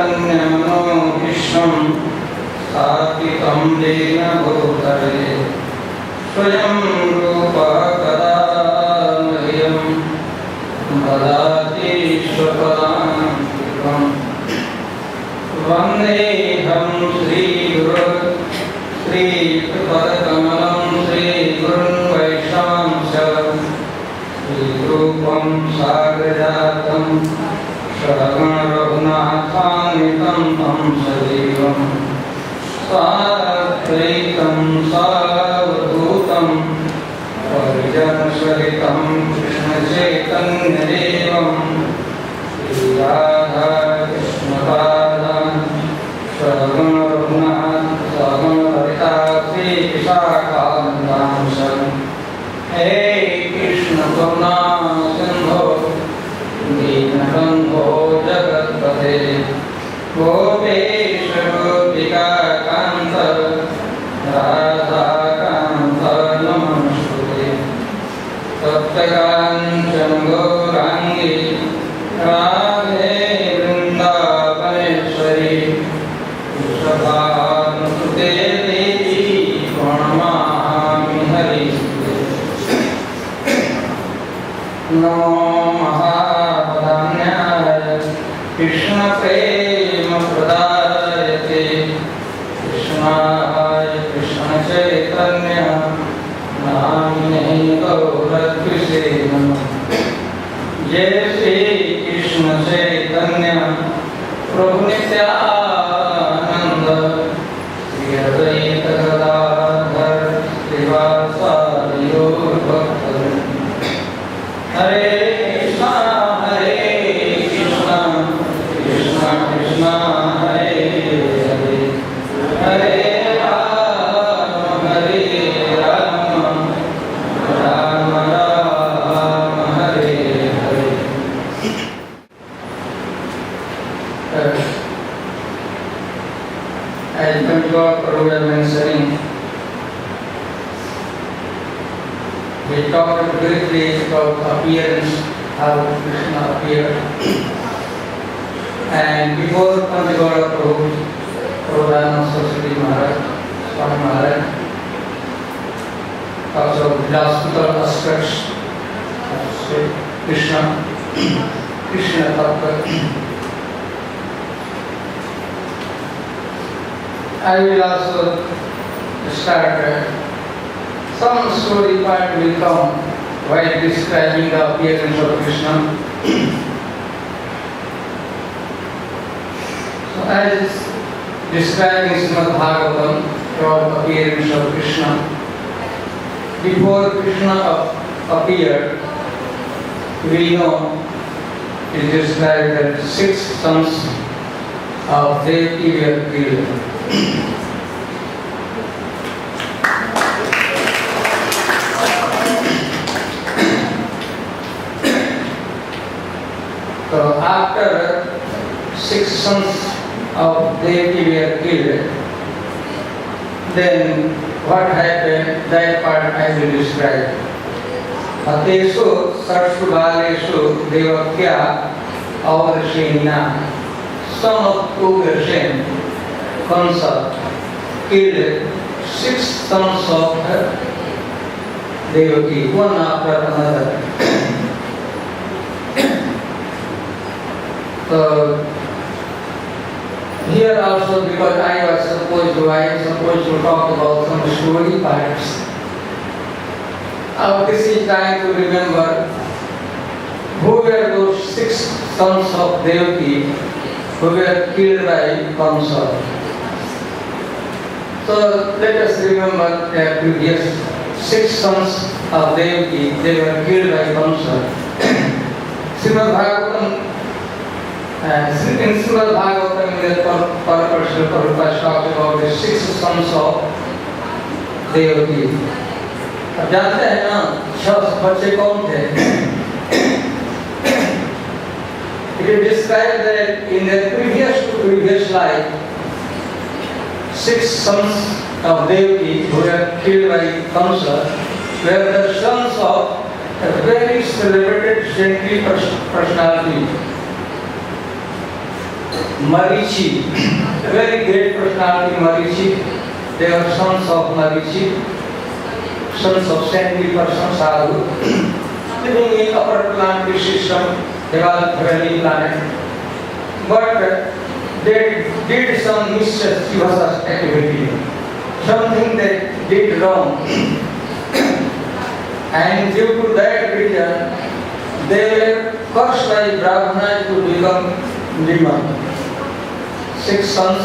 चैतन्यमनोभीष्टं स्थापितं येन भूतले स्वयं रूपः कदा मह्यं ददाति स्वपदान्तिकम् वन्देऽहं श्रीगुरुं श्रीपदकमलं श्रीगुरुं वैष्णवांश श्रीरूपं साग्रजातं शरणरघुनाथान्वितं तं सजीवं साद्वैतं सावधूतं परिजनसहितं कृष्णचैतन्यदेवं श्रीराधाकृष्णपादान् शरणरघुनाथ समर्पिता श्रीविशाखान्वितांश हे कृष्ण करुणा सिंधो दीनबन्धो जगत्पते गोपेश गोपिका कान्त राधाकान्त नमस्ते तप्तकाञ्चन गौराङ्गी राधे वृन्दावनेश्वरी वृषभानुसुते देवी प्रणमामि हरिस्ते नमो महावदान्याय कृष्ण प्रेम प्रदायते कृष्णाय कृष्ण चैतन्य नामिने गौरद्विषे नमः जय श्री कृष्ण चैतन्य प्रभु नित्यानंद श्री अद्वैत गदाधर श्रीवासादि गौर भक्तवृंद हरे Krishna Krishna Krishna Hare Hare Hare Ram Ram Ram Hare Hare As Panchava Prabhu was mentioning, we talked briefly about appearance, how Krishna appeared. And before Panchagauda Prabhu, Prabhupada Saraswati Maharaj, Swami Maharaj, talks about philosophical aspects of Krishna, Krishna Tattva. I will also start some story part will come while describing the appearance of Krishna. So as describing Srimad Bhagavatam about appearance of Krishna, before Krishna appeared, we know it is described that 6 sons of Devaki were killed. So after 6 sons of Devaki were killed, then what happened, that part I will describe. Ateshu sarsu baleshu devakya avarshena, son of Ugrasen, Kansa, killed 6 sons of Devaki, one after another. So here also, because I am supposed to talk about some story parts. This is trying to remember who were those 6 sons of Devaki who were killed by Kamsa. So let us remember the previous 6 sons of Devaki, they were killed by Kamsa. Srimad Bhagavatam, in Srimad Bhagavatam, the Paraparsha Prabhupada talks about the 6 sons of Devaki. अब जानते हैं ना 6 बच्चे कौन थे? It is described that in their previous life, 6 sons of Devaki who were killed by Kamsa were the sons of a very celebrated saintly personality. Marichi, a very great personality, Marichi. They were sons of Marichi, sons of saintly person Sadhu, living in upper planetary system, Deval Valley planet. But they did some mischievous activity, something they did wrong. And due to that reason, they were cursed by Brahmana to become demon. 6 sons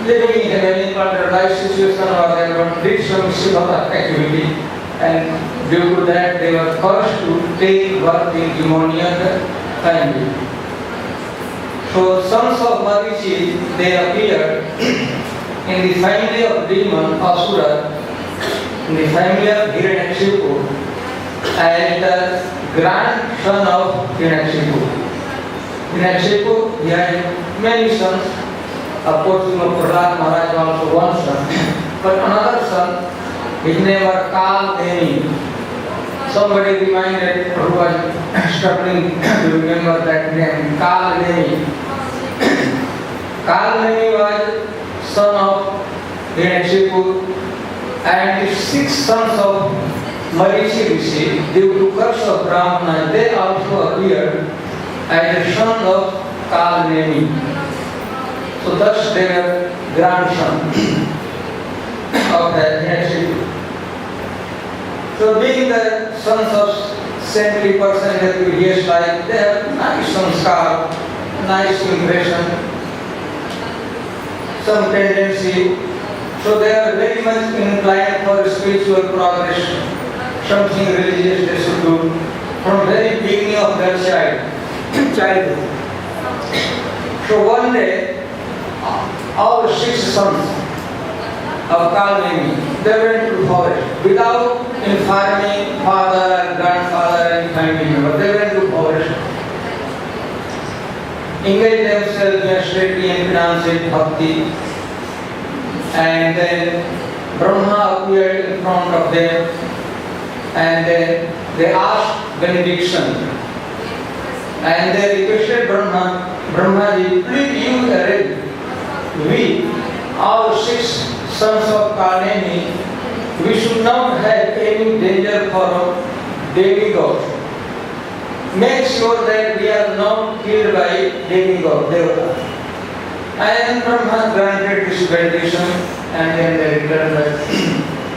living in a very under life situation or they did some mischievous activity, and due to that they were cursed to take birth in demoniac family. So sons of Marichi, they appeared in the family of demon Asura, in the family of Hiranyakashipu, and the grandson of Hiranyakashipu. Hiranyakashipu, he had many sons. Of course, Prahlad Maharaj also one son, but another son, his name was Kalnemi. Somebody reminded who was struggling to remember that name, Kalnemi. Kalnemi was son of Hiranyakashipu, and the 6 sons of Marichi Rishi, due to curse of Brahmana, they also appeared as the son of Kalnemi. So thus they were grandson of the Hiranyakashipu. So being the sons of saintly person in the previous life, they have nice sanskar, nice impression, some tendency. So they are very much inclined for spiritual progress, something religious they should do from very beginning of their childhood. So one day, all 6 sons of Kalnemi, they went to the forest without informing father, grandfather and family member. They went to the forest, engaged themselves in strictly and financial bhakti, and then Brahma appeared in front of them, and then they asked benediction, and they requested Brahmaji, please you arrange. We, all 6 sons of Kalnemi, we should not have any danger for demigod. Make sure that we are not killed by demigod, Devata. And Brahma granted this benediction, and then they returned back to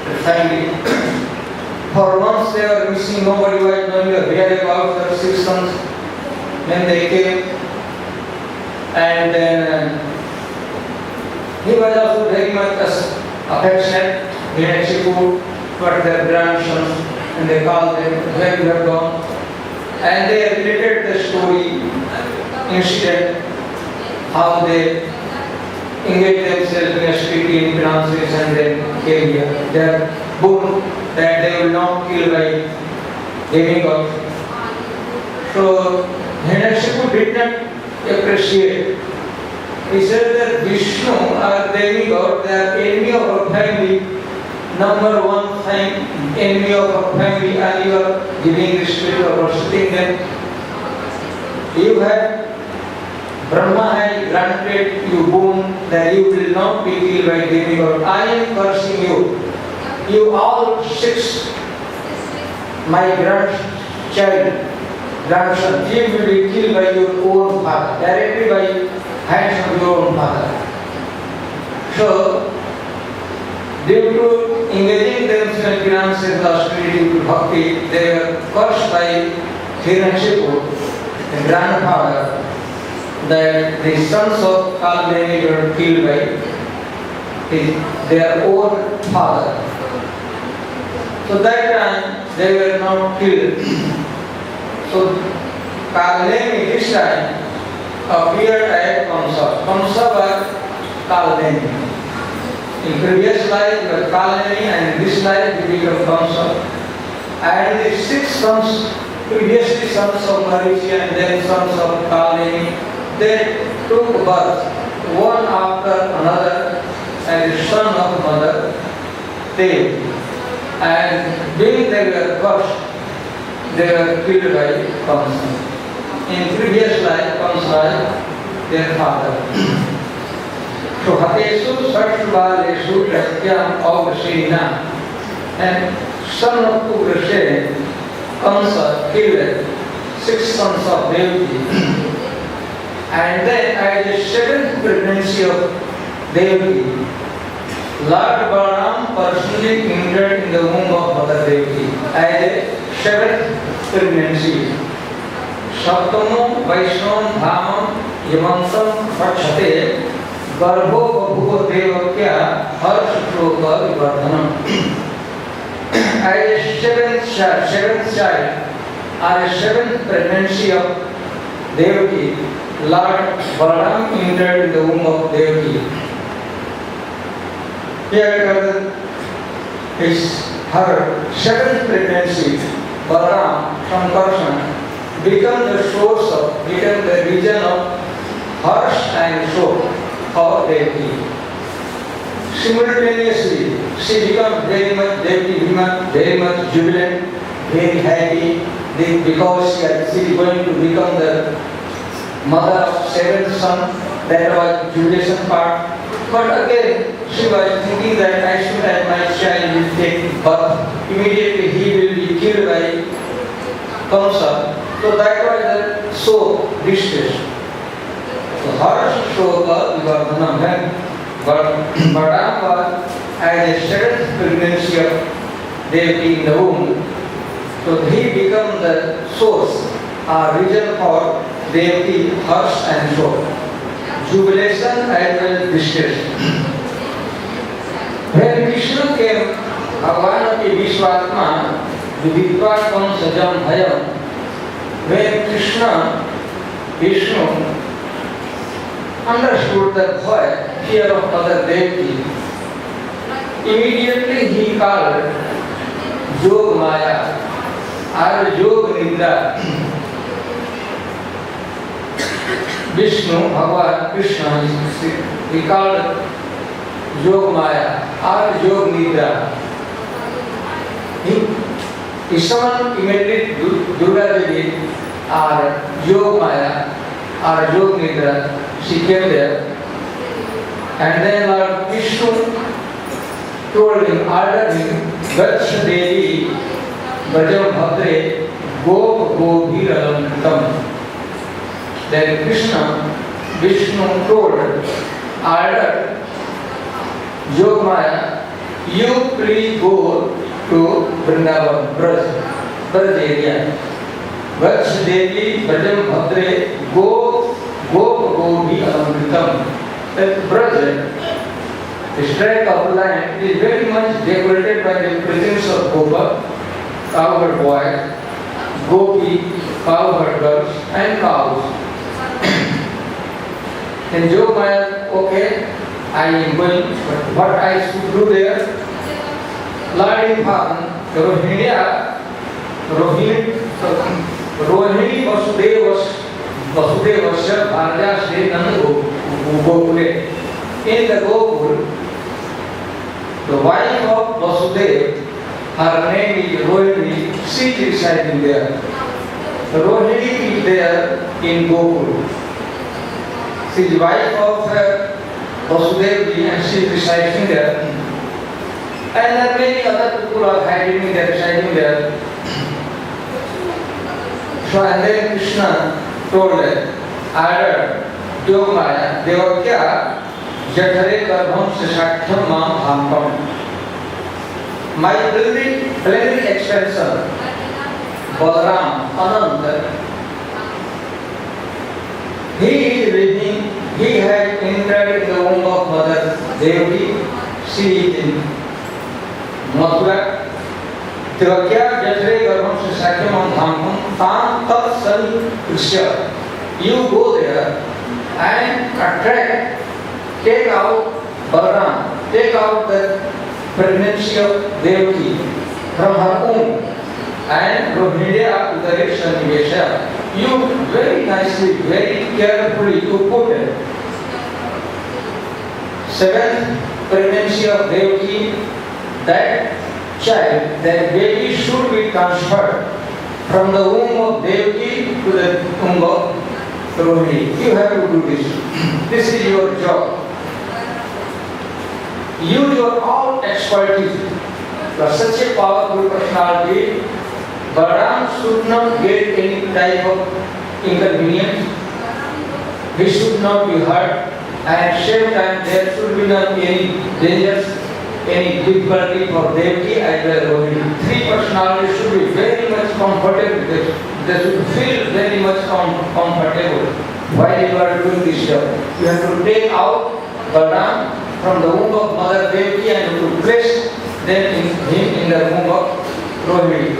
the family. For once they were missing, nobody was knowing the whereabouts of their 6 sons. Then they came, and then he was also very much affectionate, Hiranyakashipu, for their grandsons, and they called them where you have gone. And they related the story, incident, how they engaged themselves in a strictly in finances and then came here. They are boon that they will not kill by demigod. So Hiranyakashipu did not appreciate. He said that Vishnu or demigod, they are enemy of our family, number one thing, enemy of our family, and you are giving respect or worshipping them. You have, Brahma has granted you boon that you will not be killed by demigod. I am cursing you. You all 6, my grandson, you will be killed by your own father, directly by hands of your own father. So, due to engaging themselves in finances, austerity, bhakti, they were cursed by Hiranyakashipu, the grandfather, that the sons of Kalnemi were killed by their own father. So that time they were not killed. So Kalnemi this time appeared as Kamsa. Kamsa was Kalnemi. In previous life you were Kalnemi, and in this life you become Kamsa. And the 6 sons, previously sons of Marichi and then sons of Kalnemi, they took birth one after another as the son of mother Dev. And being they were cursed, they were killed by Kamsa. In previous life, Kamsa their father. So Hateshu Sarshubhaleshu Pratyam Avasena, and son of Ugrasena, Kamsa killed 6 sons of Devaki. And then at the 7th pregnancy of Devaki, Lord Balaram personally entered in the womb of Mother Devaki at the 7th pregnancy. Saptamo Vaishnavam Dhamam Yamantam Pachate Garbho Bhuva Devakya Harshloka Vivardhanam. At the 7th child, at the 7th pregnancy of Devaki, Lord Balaram entered in the womb of Devaki. Here is her 7th pregnancy. Balaram from Krishna become the region of harsh and show for Devaki. Simultaneously, she becomes very much jubilant, very happy, because she is going to become the mother of 7th son. That was jubilation part. But again, she was thinking that I should have my child will take birth. Immediately he will be killed by Kamsa. So that was the so distress. So harsh shoka vivardhanam hai. But Balaram was at the 7th pregnancy of Devaki in the womb. So he became the source or region for Devaki, harsh and show. Jubilation as well as distress. When Krishna came, Bhagavan के विश्वात्मा विदित्वा कौन सजम भयम. When Krishna, Vishnu, understood the fear of Mother Devaki, immediately he called Yog Maya or Yog Nidra. Vishnu, Bhagavan, Krishna, he called Yog Maya or Yog Nidra. He summoned immediately Durga Devi or Yog Maya or Yog Nidra. She came there, and then Lord Vishnu told him, ordered him, Vatsha Devi, Brajam Bhadre, Gop Gobhiralamritam. Then Vishnu told, ordered Yogmaya, you please go to Vrindavan, Braj area. Vatsha Devi, Brajam Bhadre, Gop Gobhiralamritam. That Braj, the tract of land, is very much decorated by the presence of Gopa, cowherd boys, Gopi, cowherd girls, and cows. And Yogmaya, okay, I am going, but what I should do there? Lord in Bhavan, Rohini Vasudevasya Bharja Sri Nanda Gokule. In the Gokul, the wife of Vasudev, her name is Rohini, she is residing there. Rohini is there in Gokul. She is wife of Vasudev and she is residing there. And there are many other people are hiding there, residing there. So and then Krishna told her, ordered Yogmaya, Devakya, Jatare Garbham Sishaktham Mam Bhampam. My plenary extension, Balaram, Ananda, he is living, he had entered in the womb of Mother Devaki, she is in Mathura. Devakya Jatare Garbham Sishaktham Mam Bhampam, Tam Tat Sani Krishya. You go there and attract, take out Balaram, take out the pregnancy of Devaki from her womb and Rohidya Udareksha Nivesha. You very nicely, very carefully you put it. 7th pregnancy of Devaki, that child, that baby should be transferred from the womb of Devaki to the womb of Rohini. You have to do this. This is your job. Use your all expertise. You are such a powerful personality. Balaram should not get any type of inconvenience. He should not be hurt. And at the same time, there should be not any dangers, any difficulty for Devaki as well as Rohini. Three personalities should be very much comfortable. They should feel very much comfortable while you are doing this job. You have to take out Balaram from the womb of Mother Devaki and to place them in the womb of Rohini.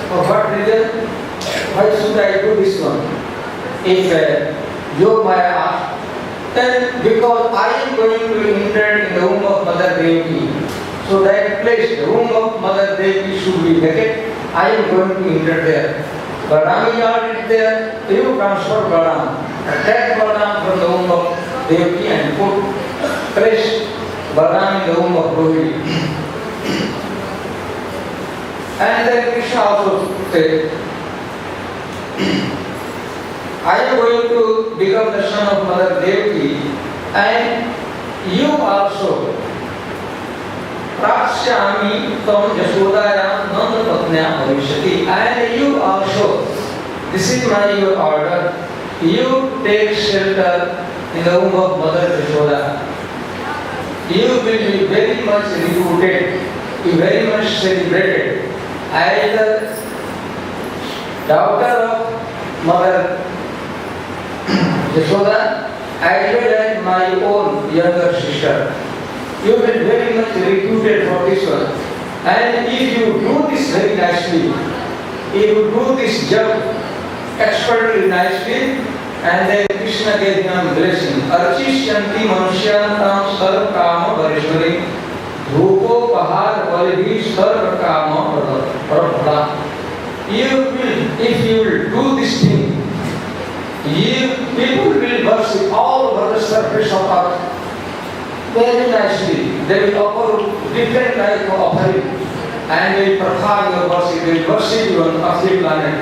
For what reason? Why should I do this one? If Yog Maya asks, then because I am going to enter in the womb of Mother Devaki, so that place, the womb of Mother Devaki should be vacant. I am going to enter there. Balaram is already there. You transfer Balaram, attack Balaram from the womb of Devaki and place Balaram in the womb of Rohini. And then Krishna also said, I am going to become the son of Mother Devaki, and you also. Prakshami tam Yashodayam Nanda Patnya Bhavishyati. And you also. This is your order. You take shelter in the womb of Mother Yashoda. You will be very much reputed, very much celebrated as the daughter of Mother Yashoda, as well as my own younger sister. You will be very much reputed for this one. And if you do this very nicely, if you do this job expertly nicely, and then Krishna gave him blessing. Archishyanti manusyantam sarva kama varishwari dhupo pahar valibhi sarva kama varapala. If you will do this thing, people will worship all over the surface of earth very nicely. They will offer different type of offering, and they will perform your worship. They will worship you on earthly planet,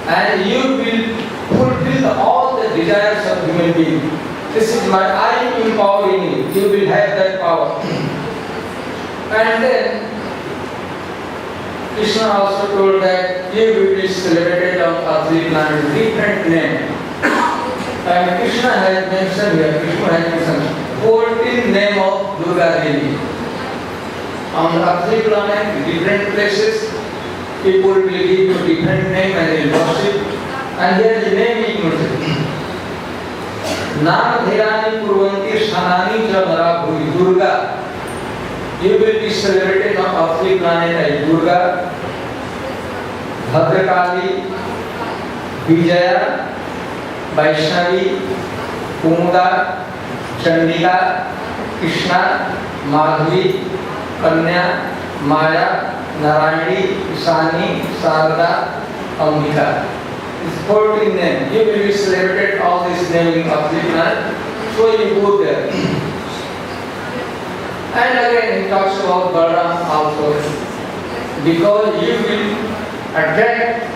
and you will fulfill all the desires of human being. This is my I am empowering you. You will have that power. And then Krishna also told that you will be celebrated on earthly planet with different name. And Krishna has mentioned here, Krishna has mentioned 14 name of Durga Devi. On the earthly planet, different places, people will give you different name and they worship. And here the name is mentioned. Nam Dhirani Purvanti Sanani Janara Bhuvi Durga. You will be celebrated on earthly planet as Durga, Bhadrakali, Vijaya, Vaishnavi, Kumuda, Chandika, Krishna, Madhvi, Kanya, Maya, Narayani, Isani, Sarada, Ambika. It's 14 names. You will be celebrated all these names in earthly planet. So you go there. And again he talks about Balaram also. Because you will attract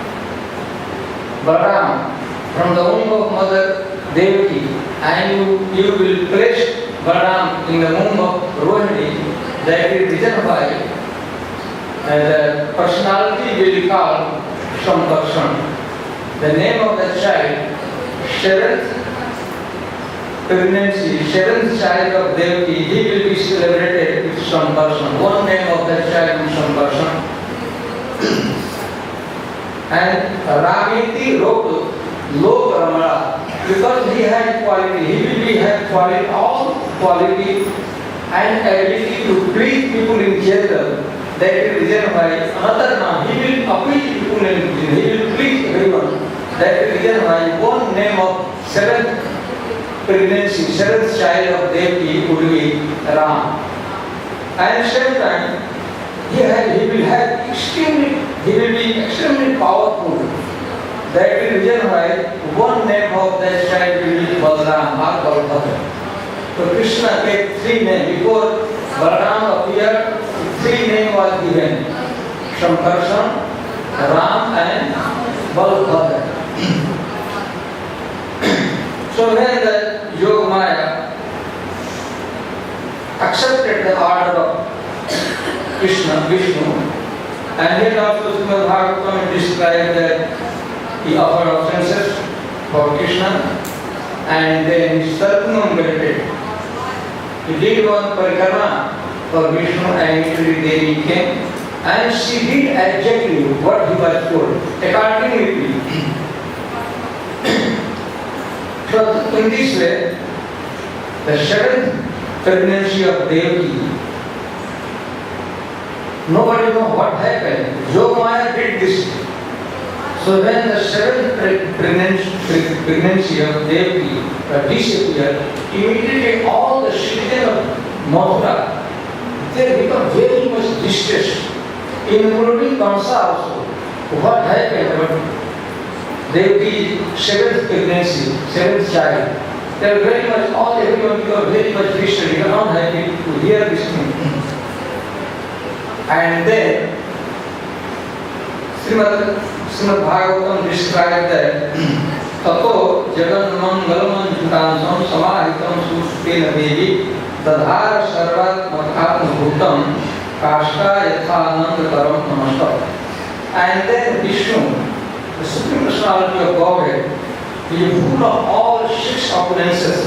Balaram from the womb of Mother Devaki, and you will place Balaram in the womb of Rohini. That is reason why the personality will be called Samkarshan. The name of the child, seventh pregnancy, seventh child of Devaki, he will be celebrated with Samkarshan. One name of that child is Samkarshan. And Ramiti wrote Lok Ramana because he had quality. He will have quality, all quality and ability to please people in general. That is the reason why another name, he will appease people in general. He will please everyone. That is the reason why one name of seventh pregnancy, seventh child of Devaki would be Ram. And at the same time, he will be extremely powerful. That is the reason why one name of that child will be Balaram or Balbhadra. So Krishna gave three names. Before Balaram appeared, three names was given. Samkarshan, Ram and Balbhadra. So when the Yogamaya accepted the order of Krishna, Vishnu, and then also Srimad Bhagavatam described that he offered offenses for Krishna, and then he circumambulated. He did one parikrama for Vishnu, and actually Devi came, and she did exactly what he was told, accordingly. So in this way, the seventh pregnancy of Devaki, nobody knows what happened. Yogamaya did this. So when the seventh pregnancy of Devaki disappeared, immediately all the citizens of Mathura, they become very much distressed, including Kamsa also. What happened? Devaki's seventh pregnancy, seventh child. They are very much, everyone become very much distressed. They are not happy to hear this thing. And then Srimad Bhagavatam described that Tato Jagan Mangalam Jutansam Samahitam Sustena Devi Tadhara Sarvat Mathatma Bhutam Kashta Yathananda Taram Namaskar. And then Vishnu, the Supreme Personality of Godhead, is full of all six opulences.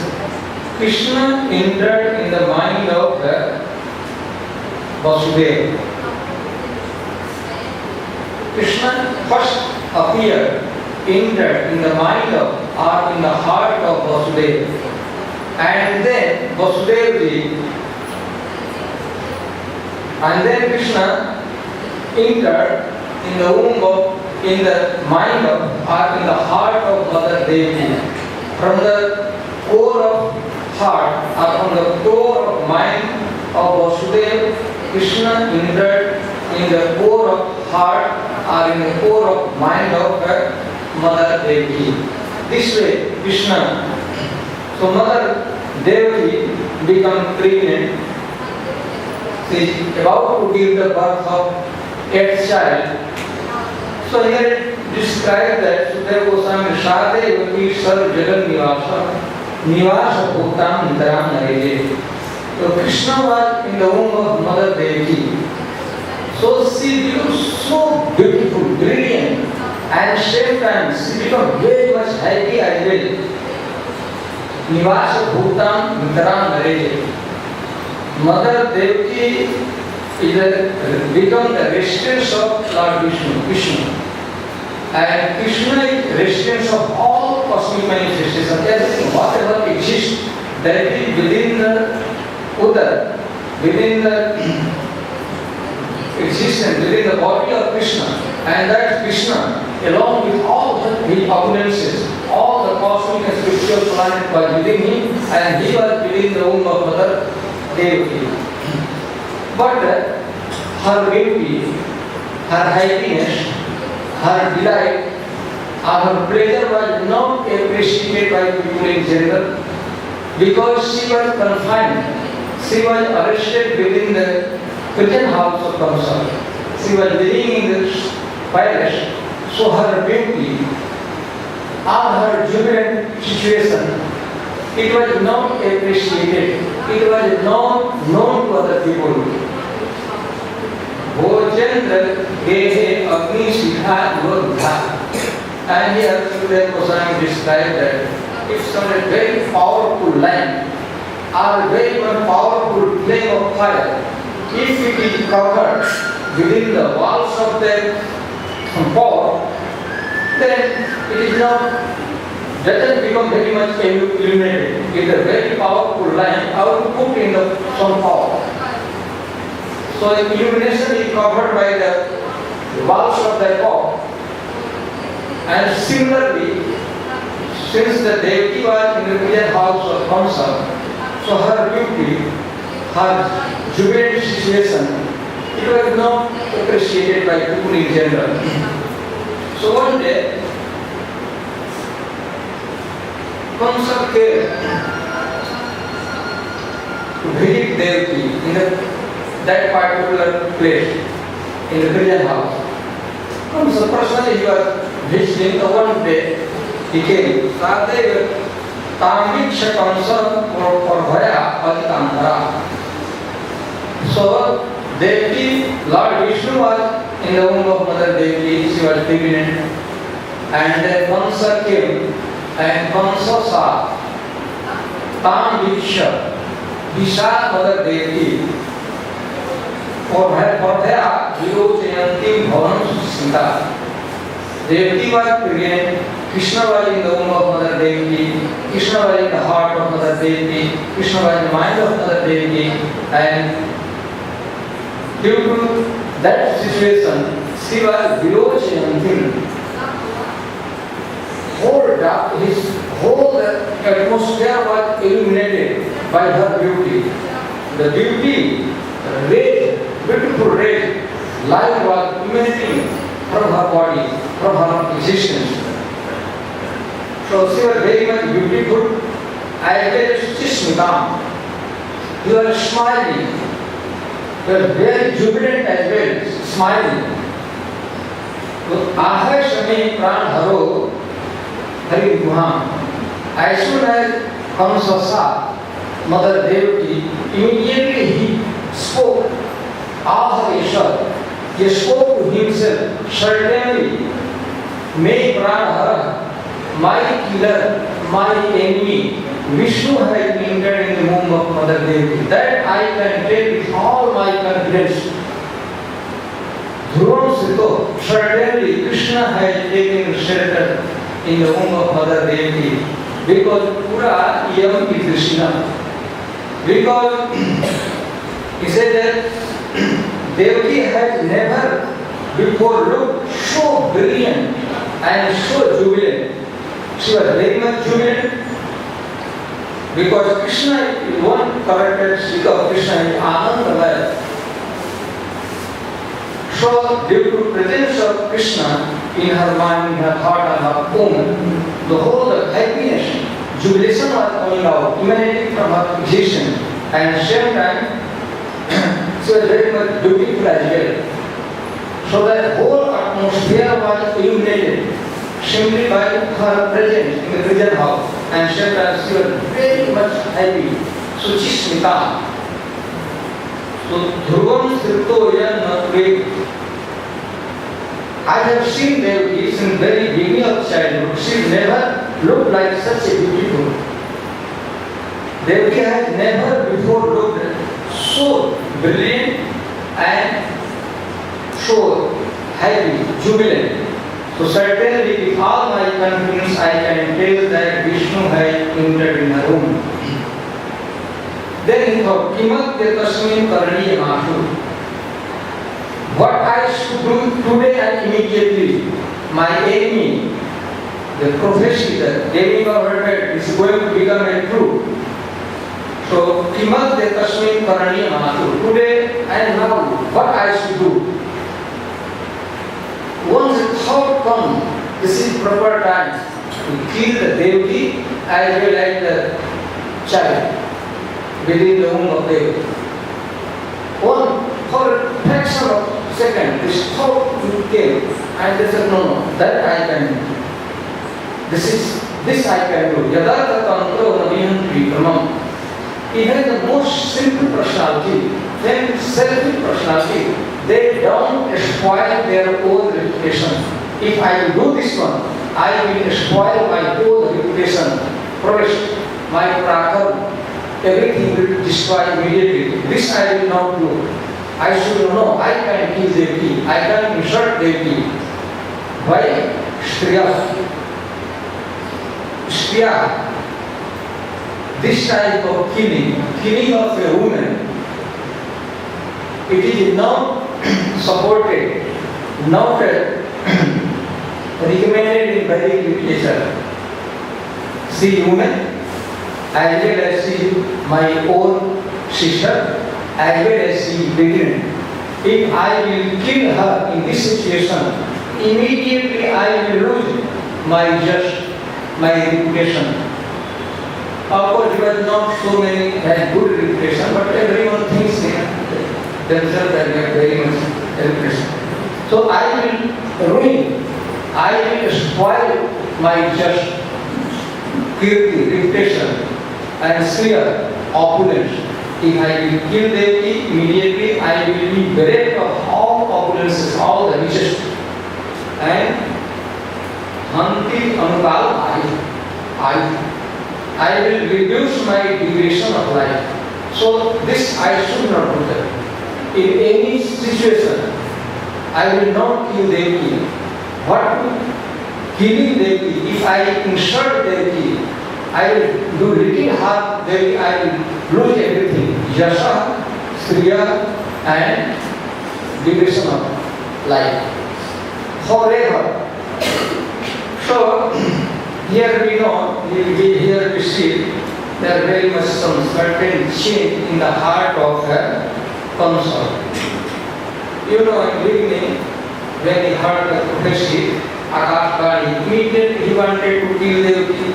Krishna entered in the mind of the Vasudeva. Krishna first appeared, entered in the mind of or in the heart of Vasudeva. And then Krishna entered in the womb of, in the mind of or in the heart of Mother Devi. From the core of heart or from the core of mind of Vasudeva, Krishna entered in the core of heart or in the core of mind of Mother Devi. This way, Krishna. So Mother Devi become pregnant. She is about to give the birth of eighth child. So here it described that Sukadeva Goswami Shadevaki Sarv Jagan Nivasa Bhutam Nitaram Nareje. So Krishna was in the womb of Mother Devi. So she became so beautiful, brilliant, and same time she became very much happy as well. Nivasa Bhutam Nitaram Nareje. Mother Devi become the residence of Lord Vishnu. And Krishna is residence of all cosmic manifestations. Everything, whatever exists, directly within the Udar, within the existence, within the body of Krishna. And that Krishna, along with all the opulences, all the cosmic and spiritual planet was within him, and he was within the womb of Mother Devi. But her beauty, her happiness, her delight, or her pleasure was not appreciated by people in general because she was confined. She was arrested within the prison house of Kamsa. She was living in the palace, so her beauty or her jubilant situation, it was not appreciated. It was not known to other people. Bhojendra Gehe Agni Sikha Lodha. And here Sukadeva Goswami described that if some very powerful lamp or very powerful flame of fire, if it is covered within the walls of the pot, then it is not, doesn't become very much illuminated. It is a very powerful lamp, I will put in some pot. So the illumination is covered by the walls of the pot. And similarly, since the Devaki was in the prison house of Kamsa, so her beauty, her jubilant situation, it was not appreciated by people in general. So one day, Kamsa came to visit Devaki in that particular place, in the prison house. Kamsa personally he was visiting the one day he came. Sadeva Tamviksha Kamsa or Bhaya Adikantara. So Devaki, Lord Vishnu was in the womb of Mother Devaki, she was pregnant. And then Kamsa came and Kamsa saw Tamviksha, he saw Mother Devaki. और भया विरोचयन्ती भवन Sita Devaki was pregnant, Krishna was in the womb of Mother Devaki, Krishna was in the heart of Mother Devaki, Krishna was in the mind of Mother Devaki, and due to that situation she was virochayanti. His whole atmosphere was illuminated by her beauty. The beauty, red, beautiful red light was emanating from her body, from her existence. So she was very much beautiful, as well as Chismitam. You are smiling, you are very jubilant as well, smiling. So Ahai Shami Pran Haro Hari Guham. As soon as Kamsa saw Mother Devaki, immediately he spoke. Ahayeshwar, he spoke to himself, certainly, may Pranahara, my killer, my enemy, Vishnu has entered in the womb of Mother Devaki. That I can tell with all my confidence. Dhruvam Sito, certainly Krishna has taken shelter in the womb of Mother Devaki, because Pura Yam is Krishna. Because he said that Devaki has never before looked so brilliant and so jubilant. She was very much jubilant because Krishna is one characteristic of Krishna is Anandamaya. So due to presence of Krishna in her mind, in her heart and her womb, the whole happiness, jubilation was coming out, emanating from her existence, and at the same time she was very much beautiful as well. So that whole atmosphere was illuminated simply by her presence in the prison house, and she was very much happy. So Chismita. So Dhruvam Sritoya Natve. I have seen Devaki since very beginning of childhood. She never looked like such a beautiful. Devaki has never before looked so brilliant and so happy, jubilant. So certainly with all my confidence I can tell that Vishnu has entered in her womb. Then he thought, Kimatya Tasmin Karaniya Mashu. What I should do today and immediately, my enemy, the prophecy, the enemy of her head is going to become a truth. So, Kimatya Tasmin Karaniya Mashu. Today and now, what I should do? Once the thought comes, this is proper time to kill the Devaki as well as the child within the womb of Devaki. For a fraction of a second, this thought came and they said, no, that I can do. This I can do. Yadartha Tantra Navihantri Brahmam. Even the most simple personality, then selfish personality, they don't spoil their own reputation. If I will do this one, I will spoil my own reputation. First, my prakar, everything will destroy immediately. This I will not do. I should know, I can kill Devaki, I can insult Devaki. Why? Striya. This type of killing of a woman, it is now supported, not recommended in Vedic literature. See woman, as well as see my own sister, as well as see pregnant. If I will kill her in this situation, immediately I will lose my reputation. Of course, there was not so many had good reputation, but everyone thinks themselves that they have very much reputation. So I will ruin I will spoil my just kirti, reputation, and smear opulence. If I will kill Devaki, immediately I will be bereft of all opulences, all the riches. And Hanti Anupal, I will reduce my duration of life. So this I should not do that. In any situation, I will not kill Devaki. What killing Devaki? If I insult Devaki, I will do little harm Devaki, I will lose everything. Yasha, Sriya, and duration of life. Forever. So, here we know, here we see there very much some certain change in the heart of a consort. You know, in the beginning, when he heard the prophecy, Akashvani, immediately he wanted to kill Devaki.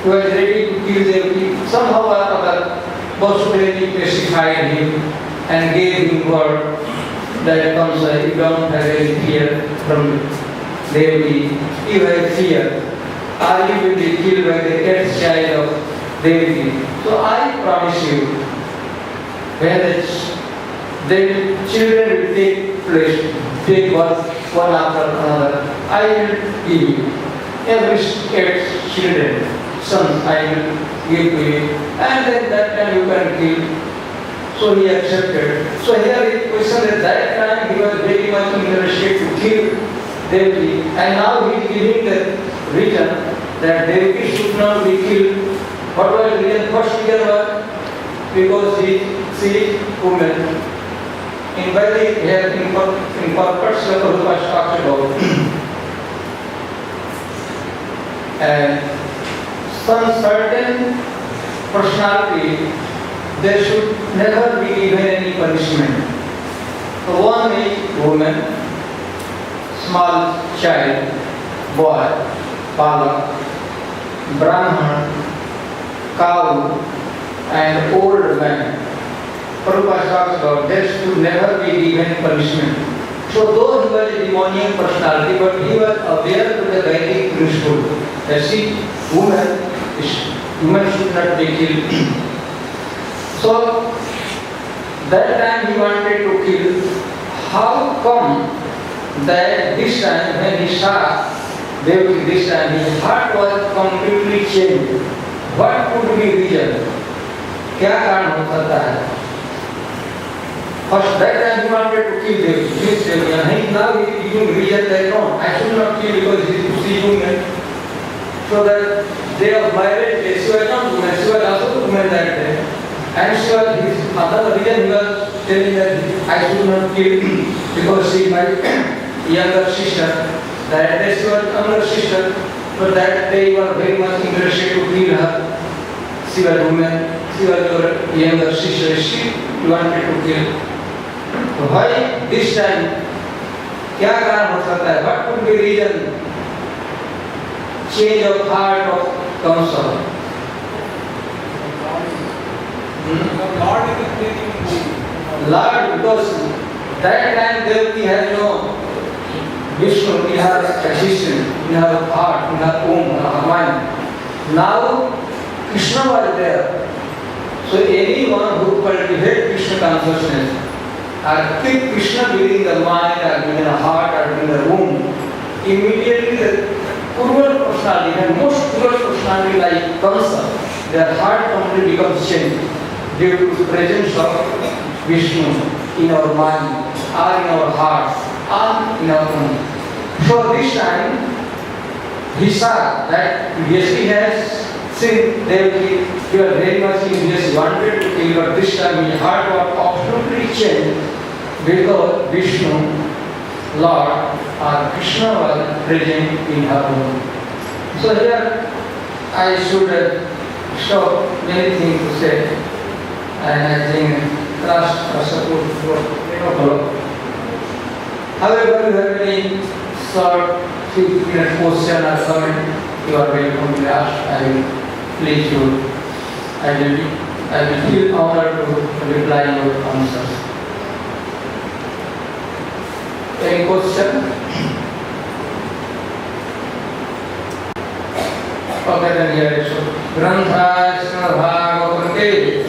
He was ready to kill Devaki. Somehow or other, Vasudeva pacified him and gave him word that consort, you don't have any fear from Devaki. You have fear. Are you will be killed by the cat child of Devaki? So I promise you, when the children will take place, take birth one after another, I will give you. Every 8 children, sons, I will give to you. And then that time you can kill. So he accepted. So here is question at that time he was very much interested to kill Devaki. And now he is giving the reason that Devaki should not be killed. What was the reason? First reason was because she is woman. In Vedic, here in corporate circle, was talked about some certain personality, they should never be given any punishment. So one is woman, small child, boy, balak, Brahman, cow, and old man. Prabhupada talks about there should never be given punishment. So though he was a demoniac personality, but he was aware to the Vedic principle. That see, women should not be killed. So that time he wanted to kill. How come that this time when he saw Devaki, this time his heart was completely changed? What could be reason? क्या कारण हो सकता है? First, that time he wanted to kill Devaki. Now he is giving reason that no, I should not kill because he is human. So that day of marriage, she was not woman, she was also woman that day. And she was his other reason he was telling that I should not kill because she is my younger sister. That day she was younger sister, but that day you are very much interested to kill her. She was woman, she was your younger sister, she wanted to kill. Why this time? क्या कारण हो सकता है? What could be reason? Change of heart of counsel. Lord, because that time Devaki had no Vishnu in her existence, in her heart, in her womb, in her mind. Now Krishna was there. So anyone who cultivates Krishna consciousness or keep Krishna within the mind or within the heart or within the womb, immediately the cruel personality, the most cruel personality like Kamsa, their heart completely becomes changed due to the presence of Vishnu in our mind or in our heart or in our womb. So this time he saw that yes, he has sinned, Devaki, he was very much he wanted to kill, but this time his heart was absolutely changed because Vishnu, Lord, or Krishna was present in her womb. So here I should stop many things to say, and I think last support for however, you have any short 15-minute question or comment, you are welcome to ask. I will please you. I will feel honored to reply your answers. Any question? Okay, then here it should. Grantha Srimad Bhagavatam ke